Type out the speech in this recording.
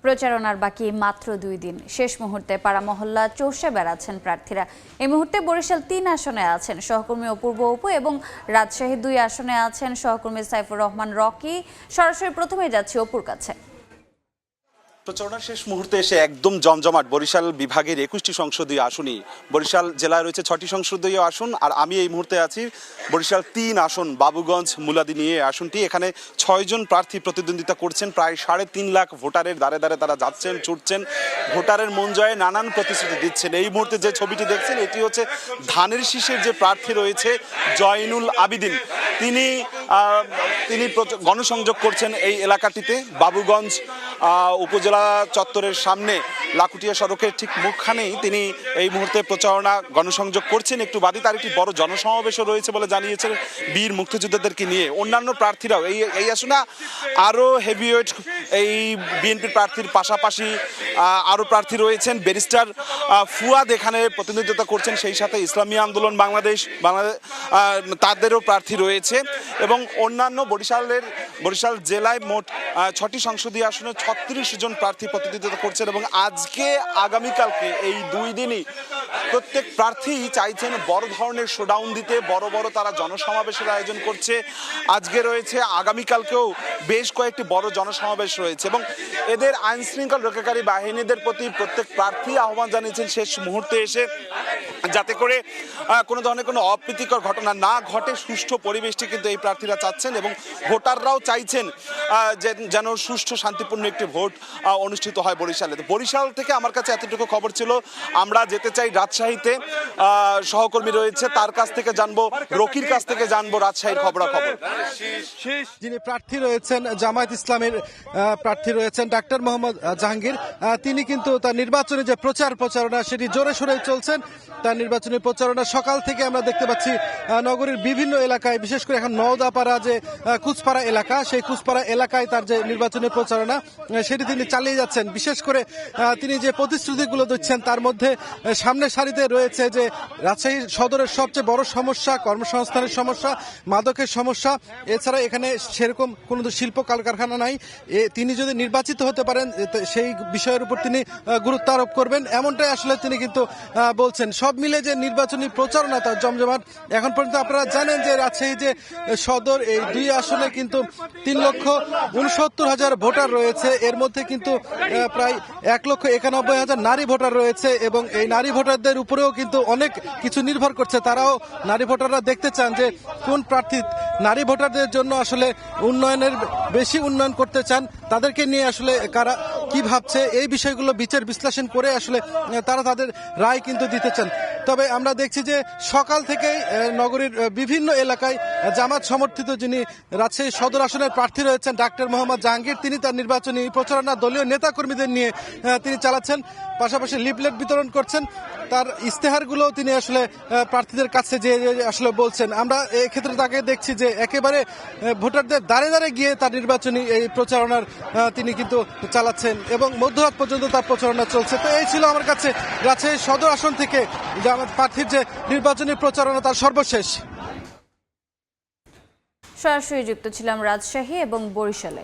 প্রচারণার বাকি মাত্র 2 দিন। শেষ মুহূর্তে পাড়া মহল্লা চষে বেড়াচ্ছেন প্রার্থীরা। এই মুহূর্তে বরিশাল 3 আসনে আছেন সহকর্মী অপূর্ব অপু এবং রাজশাহী 2 আসনে আছেন সহকর্মী সাইফুর রহমান রকি। সরাসরি প্রথমেই যাচ্ছি অপুর কাছে। প্রচারণার শেষ মুহূর্তে এসে একদম জমজমাট বরিশাল বিভাগের 21টি সংসদীয় আসনই। বরিশাল জেলায় রয়েছে 6টি সংসদীয় আসন, আর আমি এই মুহূর্তে আছি বরিশাল 3 আসন বাবুগঞ্জ মুলাদি নিয়ে আসনটি। এখানে 6 জন প্রার্থী প্রতিদ্বন্দ্বিতা করছেন। প্রায় 3.5 লাখ ভোটারের দ্বারে দ্বারে তারা যাচ্ছেন, ছুটছেন, ভোটারের মন জয়ে নানান প্রতিশ্রুতি দিচ্ছেন। এই মুহূর্তে যে ছবিটি দেখছেন এটি হচ্ছে ধানের শীষের যে প্রার্থী রয়েছে জয়নুল আবিদিন। তিনি গণসংযোগ করছেন এই এলাকাটিতে। বাবুগঞ্জ উপজেলা চত্বরের সামনে লাকুটিয়া সড়কের ঠিক মুখখানেই তিনি এই মুহূর্তে প্রচারণা গণসংযোগ করছেন। একটু বাদে তার একটি বড় জনসমাবেশও রয়েছে বলে জানিয়েছেন বীর মুক্তিযোদ্ধাদেরকে নিয়ে। অন্যান্য প্রার্থীরাও এই আসনে আরও হেভিওয়েট এই বিএনপির প্রার্থীর পাশাপাশি আরও প্রার্থী রয়েছেন। ব্যারিস্টার ফুয়াদ এখানে প্রতিনিধিত্ব করছেন, সেই সাথে ইসলামী আন্দোলন বাংলাদেশ তাদেরও প্রার্থী রয়েছে। এবং অন্যান্য বরিশাল জেলায় মোট 6টি সংসদীয় আসনে 36 জন প্রার্থী প্রতিনিধিত্ব করছেন। এবং আজকে আগামীকালকে এই 2 দিনই প্রত্যেক প্রার্থী চাইছেন বড় ধরনের শোডাউন দিতে, বড় বড় তারা জনসমাবেশের আয়োজন করছে। আজকে রয়েছে, আগামীকালকেও বেশ কয়েকটি বড় জনসমাবেশ রয়েছে। এবং এদের আইন শৃঙ্খলা রক্ষাকারী বাহিনীদের প্রতি প্রত্যেক প্রার্থী আহ্বান জানিয়েছেন শেষ মুহূর্তে এসে যাতে করে কোনো ধরনের কোনো অপ্রীতিকর ঘটনা না ঘটে, সুষ্ঠু পরিবেশটি কিন্তু এই প্রার্থীরা চাচ্ছেন। এবং ভোটাররাও চাইছেন যেন সুষ্ঠু শান্তিপূর্ণ একটি ভোট অনুষ্ঠিত হয় বরিশালে। তো বরিশাল থেকে আমার কাছে এতটুকু খবর ছিল। আমরা যেতে চাই রাজশাহীতে, সহকর্মী রয়েছে, তার কাছ থেকে জানবো, রকির কাছ থেকে জানবো রাজশাহীর খবরাখবর। যিনি প্রার্থী রয়েছেন জামায়াত ইসলামের প্রার্থী রয়েছেন ডাক্তার মোহাম্মদ জাহাঙ্গীর, তিনি কিন্তু তার নির্বাচনী যে প্রচারণা সেটি জোরে সোরে চলছেন। তার নির্বাচনী প্রচারণা সকাল থেকে আমরা দেখতে পাচ্ছি নগরীর বিভিন্ন এলাকায়, বিশেষ করে এখন নওদাপাড়া যে কুচপাড়া এলাকা, সেই কুচপাড়া এলাকায় তার যে নির্বাচনী প্রচারণা সেটি তিনি চালিয়ে যাচ্ছেন। বিশেষ করে তিনি যে প্রতিশ্রুতিগুলো দিচ্ছেন তার মধ্যে সামনের সারিতে রয়েছে যে রাজশাহী সদরের সবচেয়ে বড় সমস্যা কর্মসংস্থানের সমস্যা, মাদকের সমস্যা। এছাড়া এখানে সেরকম কোনো শিল্প কলকারখানা নাই। তিনি যদি নির্বাচিত হতে পারেন সেই বিষয়ের উপর তিনি গুরুত্ব আরোপ করবেন, এমনটাই আসলে তিনি কিন্তু বলছেন। সব মিলে যে নির্বাচনী প্রচারণা তার জমজমাট। এখন পর্যন্ত আপনারা জানেন যে রাজশাহী যে সদর, এই 2 আসনে কিন্তু 3,69,000 ভোটার রয়েছে। এর মধ্যে কিন্তু প্রায় 1,91,000 নারী ভোটার রয়েছে। এবং এই নারী ভোটারদের উপরেও কিন্তু অনেক কিছু নির্ভর করছে। তারাও, নারী ভোটাররা দেখতে চান যে কোন প্রার্থী নারী ভোটারদের জন্য আসলে বেশি উন্নয়ন করতে চান, তাদেরকে নিয়ে আসলে কারা কি ভাবছে, এই বিষয়গুলো বিচার বিশ্লেষণ করে আসলে তারা তাদের রায় কিন্তু দিতে চান। তবে আমরা দেখছি যে সকাল থেকেই নগরীর বিভিন্ন এলাকায় জামাত সমর্থিত যিনি রাজশাহী সদর আসনের প্রার্থী রয়েছেন ডাক্তার মোহাম্মদ জাহাঙ্গীর, তিনি তার নির্বাচনী প্রচারণা দলীয় নেতাকর্মীদের নিয়ে তিনি চালাচ্ছেন, পাশাপাশি লিফলেট বিতরণ করছেন। তার ইস্তেহারগুলো তিনি আসলে প্রার্থীদের কাছে যে আসলে বলছেন। আমরা এক্ষেত্রে তাকে দেখছি যে একেবারে ভোটারদের দ্বারে দ্বারে গিয়ে তার নির্বাচনী এই প্রচারণার তিনি কিন্তু চালাচ্ছেন এবং মধ্যরাত পর্যন্ত তার প্রচারণা চলছে। তো এই ছিল আমার কাছে রাজশাহী সদর আসন থেকে প্রার্থীর যে নির্বাচনী প্রচারণা তার সর্বশেষ। সরাসরি যুক্ত ছিলাম রাজশাহী এবং বরিশালে।